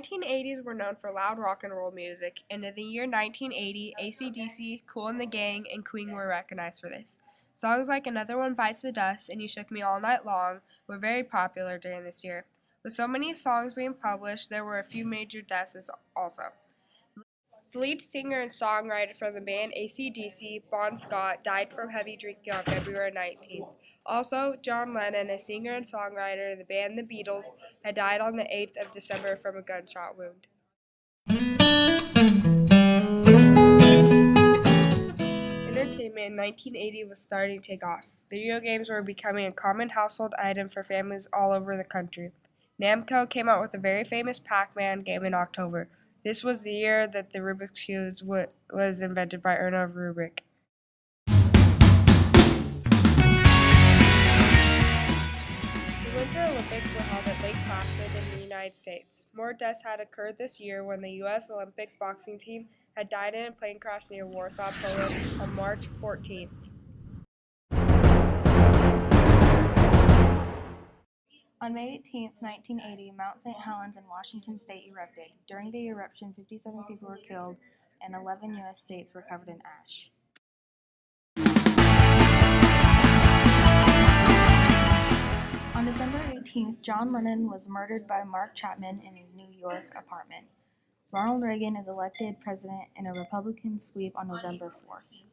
1980s were known for loud rock and roll music, and in the year 1980, AC/DC, Kool and the Gang, and Queen were recognized for this. Songs like Another One Bites the Dust and You Shook Me All Night Long were very popular during this year. With so many songs being published, there were a few major deaths also. The lead singer and songwriter from the band AC/DC, Bon Scott, died from heavy drinking on February 19th. Also, John Lennon, a singer and songwriter of the band The Beatles, had died on the 8th of December from a gunshot wound. Entertainment in 1980 was starting to take off. Video games were becoming a common household item for families all over the country. Namco came out with a very famous Pacman game in October. This was the year that the Rubiks cube was invented by Ronald Reagan. The Winter Olympics were held at Lake Placid in the United States. More deaths had occurred this year when the U.S. Olympic boxing team had died in a plane crash near Warsaw, Poland on March 14th. On May 18, 1980, Mount St. Helens in Washington state erupted. During the eruption, 57 people were killed and 11 U.S. states were covered in ash. On December 18th, John Lennon was murdered by Mark Chapman in his New York apartment. Ronald Reagan is elected president in a Republican sweep on November 4th.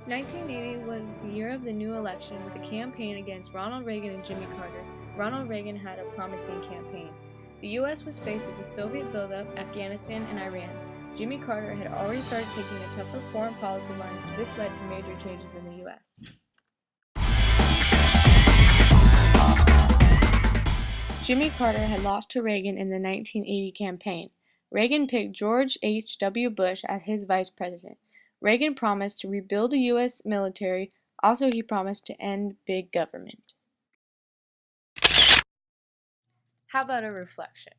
1980 was the year of the new election with a campaign against Ronald Reagan and Jimmy Carter. Ronald Reagan had a promising campaign. The U.S. was faced with the Soviet buildup, Afghanistan, and Iran. Jimmy Carter had already started taking a tougher foreign policy line. This led to major changes in the U.S. Jimmy Carter had lost to Reagan in the 1980 campaign. Reagan picked George H.W. Bush as his vice president. Reagan promised to rebuild the U.S. military. Also, he promised to end big government. How about a reflection?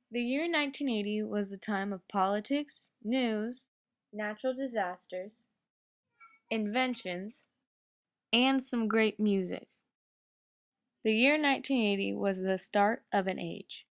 The year 1980 was the time of politics, news, natural disasters, inventions, and some great music. The year 1980 was the start of an age.